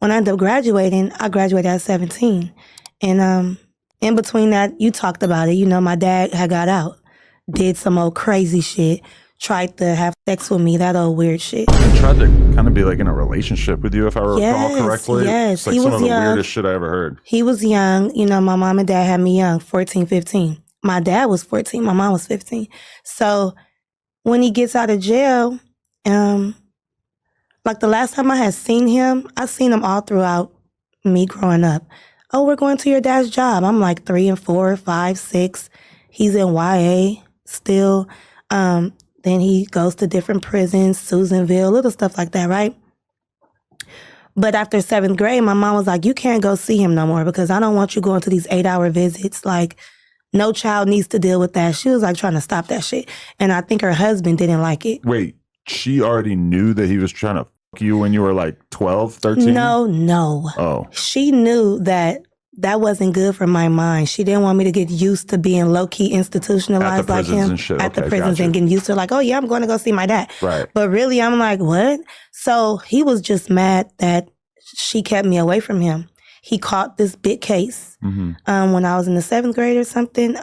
when I ended up graduating, I graduated at 17. And in between that, you talked about it. You know, my dad had got out, did some old crazy shit, tried to have sex with me, that old weird shit. He tried to kind of be like in a relationship with you, if I recall correctly. Yes, it's like he some was of the young. weirdest shit I ever heard. He was young. You know, my mom and dad had me young, 14, 15. My dad was 14, my mom was 15. So when he gets out of jail, like the last time I had seen him, I seen him all throughout me growing up. Oh, we're going to your dad's job. I'm like 3 and 4, 5, 6. He's in YA still. Then he goes to different prisons, Susanville, little stuff like that, right? But after 7th grade, my mom was like, you can't go see him no more because I don't want you going to these 8-hour visits. Like, no child needs to deal with that. She was like trying to stop that shit. And I think her husband didn't like it. Wait, she already knew that he was trying to fuck you when you were like 12, 13? No. Oh. She knew that wasn't good for my mind. She didn't want me to get used to being low-key institutionalized like him. And shit. At the Okay, prisons gotcha. and getting used to like, oh yeah, I'm going to go see my dad. Right. But really, I'm like, what? So he was just mad that she kept me away from him. He caught this big case when I was in the 7th grade or something.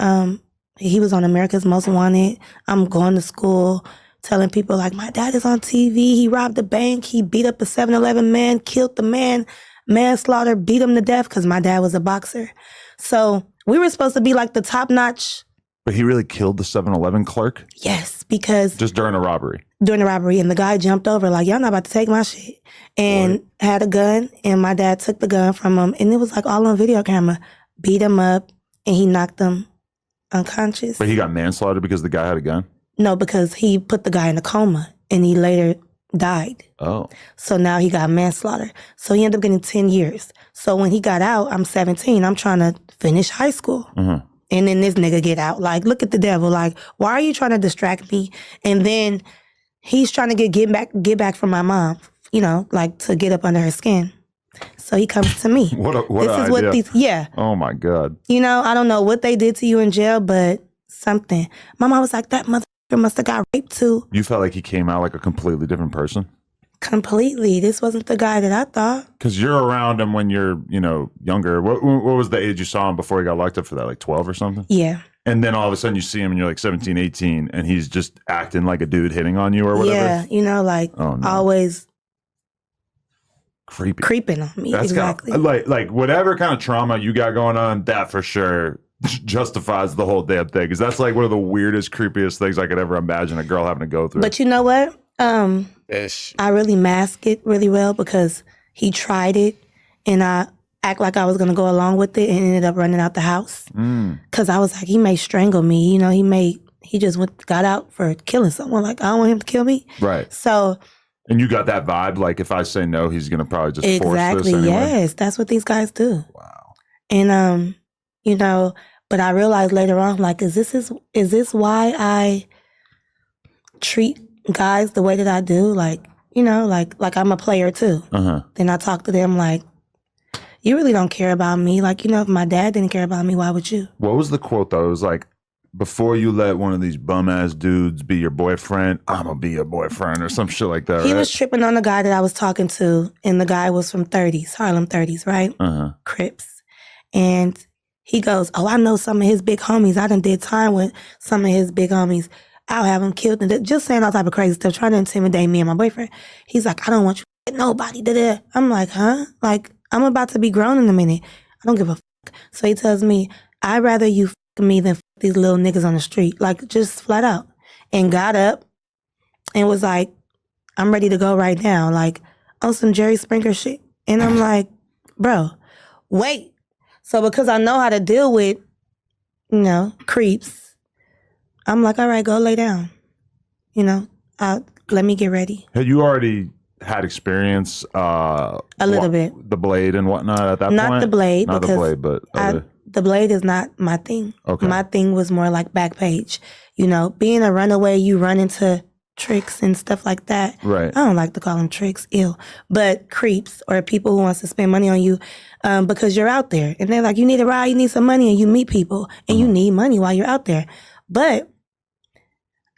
He was on America's Most Wanted. I'm going to school telling people like, my dad is on TV. He robbed a bank. He beat up a 7-Eleven man, killed the man, manslaughter, beat him to death because my dad was a boxer. So we were supposed to be like the top-notch. But he really killed the 7-Eleven clerk? Yes, because... Just during a robbery? During the robbery. And the guy jumped over like, y'all not about to take my shit. And had a gun. And my dad took the gun from him. And it was like all on video camera. Beat him up. And he knocked him unconscious. But he got manslaughter because the guy had a gun? No, because he put the guy in a coma. And he later died. Oh. So now he got manslaughter. So he ended up getting 10 years. So when he got out, I'm 17. I'm trying to finish high school. And then this nigga get out. Like, look at the devil. Like, why are you trying to distract me? And then he's trying to get back from my mom, you know, like to get up under her skin. So he comes to me. What this is idea. what these, yeah. Oh my God. You know, I don't know what they did to you in jail, but something. My mom was like, that motherfucker must have got raped too. You felt like he came out like a completely different person? Completely. This wasn't the guy that I thought. Because you're around him when you're, you know, younger. What was the age you saw him before he got locked up for that? Like 12 or something? Yeah. And then all of a sudden you see him and you're like 17, 18, and he's just acting like a dude hitting on you or whatever? Yeah, you know, like always creeping on me. That's exactly. Like whatever kind of trauma you got going on, that for sure justifies the whole damn thing. Because that's like one of the weirdest, creepiest things I could ever imagine a girl having to go through. But you know what? I really mask it really well because he tried it and I act like I was going to go along with it and ended up running out the house. Because I was like, he may strangle me. You know, he just got out for killing someone. Like, I don't want him to kill me. Right. So. And you got that vibe, like if I say no, he's going to probably just force this anyway. Yes. That's what these guys do. Wow. And, you know, but I realized later on, like, is this why I treat guys the way that I do? Like, you know, like I'm a player too. Then I talk to them like, you really don't care about me. Like, you know, if my dad didn't care about me, why would you? What was the quote though? It was like, before you let one of these bum ass dudes be your boyfriend, I'm gonna be your boyfriend or some shit like that. He right? was tripping on the guy that I was talking to, and the guy was from Harlem 30s, right? Crips. And he goes, oh, I know some of his big homies. I done did time with some of his big homies. I'll have him killed. And just saying all type of crazy stuff, trying to intimidate me and my boyfriend. He's like, I don't want you to get nobody. Da-da. I'm like, huh? Like, I'm about to be grown in a minute. I don't give a fuck. So he tells me, I'd rather you fuck me than fuck these little niggas on the street. Like, just flat out. And got up and was like, I'm ready to go right now. Like, on some Jerry Springer shit. And I'm like, bro, wait. So because I know how to deal with, you know, creeps, I'm like, all right, go lay down. You know, let me get ready. Had you already had experience? A little bit. The blade and whatnot at that point? Not the blade. Not the blade, but the blade is not my thing. Okay. My thing was more like Backpage. You know, being a runaway, you run into tricks and stuff like that. Right. I don't like to call them tricks, ill. But creeps or people who wants to spend money on you because you're out there. And they're like, you need a ride, you need some money, and you meet people. And you need money while you're out there. But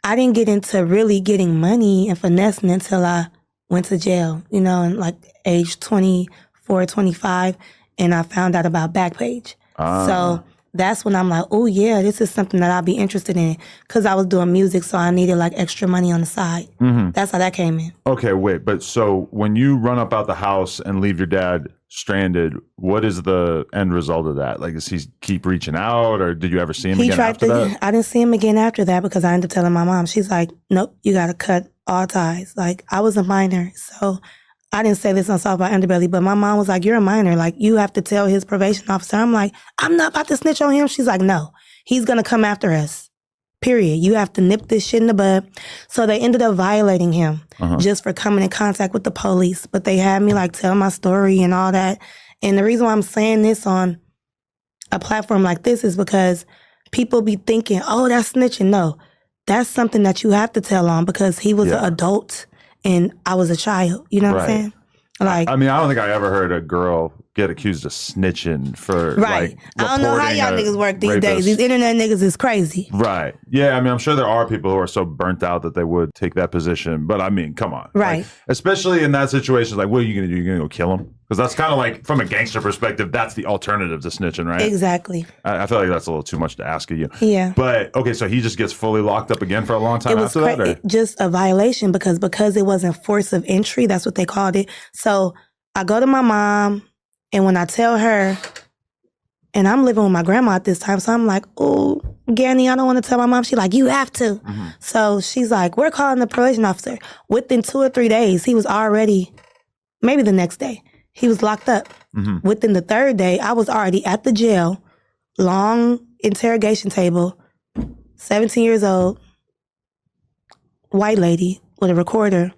I didn't get into really getting money and finessing until I went to jail, you know, and like age 24 24, 25, and I found out about Backpage. So that's when I'm like, oh yeah, this is something that I'll be interested in, because I was doing music, so I needed like extra money on the side. That's how that came in. Okay, wait, but so when you run up out the house and leave your dad stranded, what is the end result of that? Like, does he keep reaching out, or did you ever see him again after that? I didn't see him again after that, because I ended up telling my mom. She's like, nope, you got to cut all ties. Like, I was a minor, so I didn't say this on South by Underbelly, but my mom was like, you're a minor. Like, you have to tell his probation officer. I'm like, I'm not about to snitch on him. She's like, no, he's going to come after us. Period. You have to nip this shit in the bud. So they ended up violating him just for coming in contact with the police. But they had me like tell my story and all that. And the reason why I'm saying this on a platform like this is because people be thinking, oh, that's snitching. No, that's something that you have to tell on, because he was an adult and I was a child. You know what I'm saying? Like, I mean, I don't think I ever heard a girl get accused of snitching for like I don't know how y'all niggas work these days. These internet niggas is crazy. Right. Yeah, I mean, I'm sure there are people who are so burnt out that they would take that position. But I mean, come on. Right. Like, especially in that situation, like, what are you going to do? You're going to go kill him? Because that's kind of like, from a gangster perspective, that's the alternative to snitching, right? Exactly. I feel like that's a little too much to ask of you. Yeah. But, okay, so he just gets fully locked up again for a long time after that? Or? Just a violation, because it wasn't force of entry. That's what they called it. So I go to my mom, and when I tell her, and I'm living with my grandma at this time, so I'm like, oh, Granny, I don't want to tell my mom. She's like, you have to. So she's like, we're calling the probation officer. Within 2 or 3 days, he was already, maybe the next day, he was locked up. Within the 3rd day, I was already at the jail, long interrogation table, 17 years old, white lady with a recorder.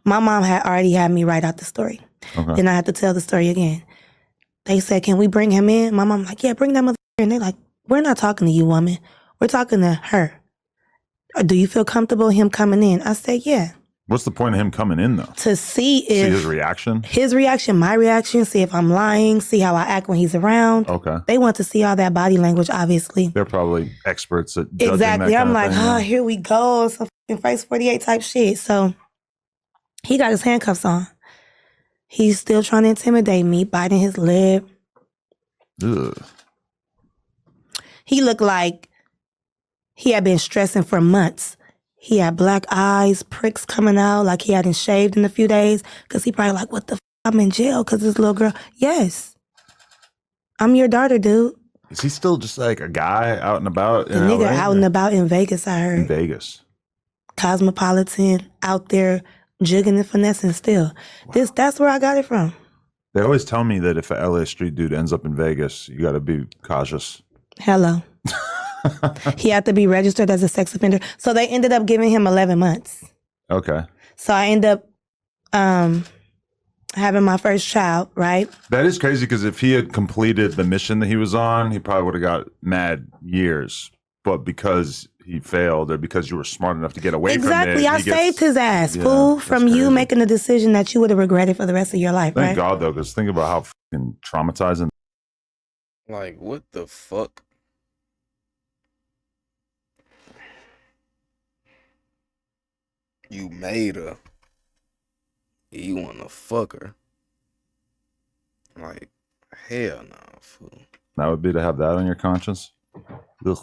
My mom had already had me write out the story. Then I had to tell the story again. They said, can we bring him in? My mom like, yeah, bring that mother. And they're like, we're not talking to you, woman. We're talking to her. Do you feel comfortable him coming in? I said, yeah. What's the point of him coming in, though? To see if... his reaction? His reaction, my reaction, see if I'm lying, see how I act when he's around. Okay. They want to see all that body language, obviously. They're probably experts at judging exactly. that I'm like, thing. oh, here we go. Some fucking Face 48 type shit. So he got his handcuffs on. He's still trying to intimidate me, biting his lip. Ugh. He looked like he had been stressing for months. He had black eyes, pricks coming out, like he hadn't shaved in a few days. Because he probably like, what the f***, I'm in jail because this little girl. Yes. I'm your daughter, dude. Is he still just like a guy out and about? The nigga out and about in Vegas, I heard. In Vegas. Cosmopolitan, out there, jigging and finessing still. Wow. That's where I got it from. They always tell me that if a LA street dude ends up in Vegas, you got to be cautious. Hello. He had to be registered as a sex offender. So they ended up giving him 11 months. Okay. So I ended up having my first child, right? That is crazy, because if he had completed the mission that he was on, he probably would have got mad years. But because he failed, or because you were smart enough to get away from it. Exactly. I saved his ass, fool, from you making a decision that you would have regretted for the rest of your life, Thank right? God, though, because think about how fucking traumatizing. Like, what the fuck? You made her. You wanna fuck her. Like, hell no, fool. That would be to have that on your conscience. Ugh.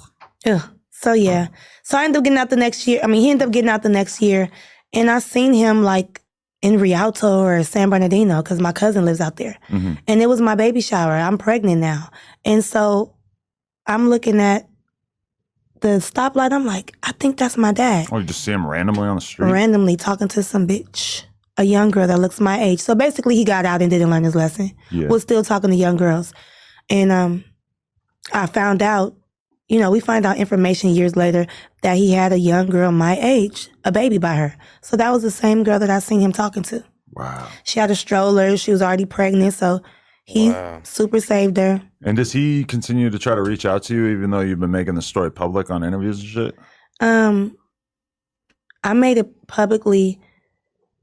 Ugh. So yeah. So I ended up getting out the next year. I mean, he ended up getting out the next year. And I seen him like in Rialto or San Bernardino, because my cousin lives out there. And it was my baby shower. I'm pregnant now. And so I'm looking at the stoplight. I'm like, I think that's my dad. Or you just see him randomly on the street? Randomly talking to some bitch. A young girl that looks my age. So basically he got out and didn't learn his lesson. Yeah. Was still talking to young girls. And I found out, you know, we find out information years later that he had a young girl my age, a baby by her. So that was the same girl that I seen him talking to. Wow. She had a stroller. She was already pregnant. So he super saved her. And does he continue to try to reach out to you, even though you've been making the story public on interviews and shit? I made it publicly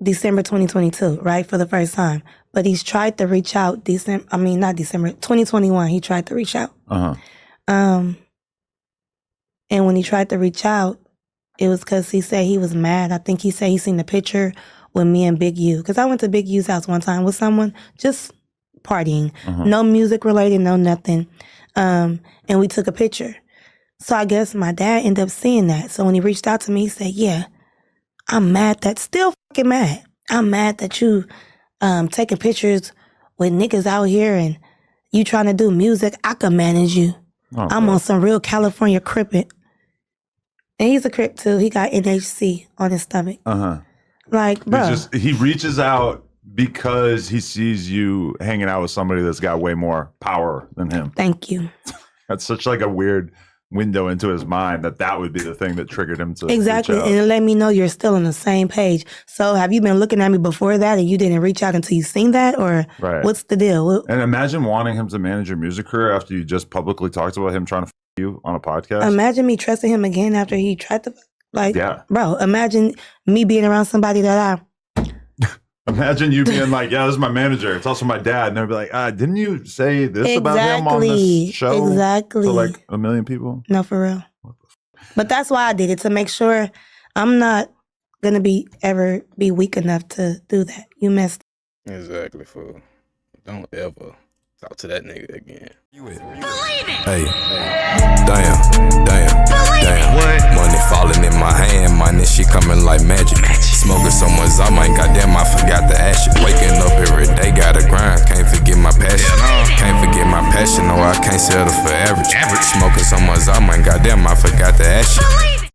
December 2022, right, for the first time. But he's tried to reach out 2021, he tried to reach out. And when he tried to reach out, it was because he said he was mad. I think he said he seen the picture with me and Big U. Because I went to Big U's house one time with someone, just partying. No music related, no nothing. And we took a picture. So I guess my dad ended up seeing that. So when he reached out to me, he said, yeah, I'm mad still fucking mad. I'm mad that you taking pictures with niggas out here and you trying to do music. I can manage you. I'm on some real California crippin'. And he's a crip too. He got NHC on his stomach. Like, bro. He reaches out because he sees you hanging out with somebody that's got way more power than him. Thank you. That's such like a weird window into his mind that would be the thing that triggered him to exactly, reach out. And it let me know you're still on the same page. So have you been looking at me before that and you didn't reach out until you seen that, or what's the deal? And imagine wanting him to manage your music career after you just publicly talked about him trying to you on a podcast. Imagine me trusting him again after he tried to bro. Imagine me being around somebody that Imagine you being like, yeah, this is my manager. It's also my dad. And they'll be like, didn't you say this about him on this show? Exactly. To like 1 million people? No, for real. But that's why I did it, to make sure I'm not going to ever be weak enough to do that. You messed up. Exactly, fool. Don't ever talk to that nigga again. Believe it. Hey. Damn. What? Money falling in my hand, money she coming like magic. Smoking someone's out, man, goddamn, I forgot to ask you. Waking up every day, gotta grind, can't forget my passion. Can't forget my passion, no, I can't settle for average. Smoking someone's out, man, goddamn, I forgot to ask you.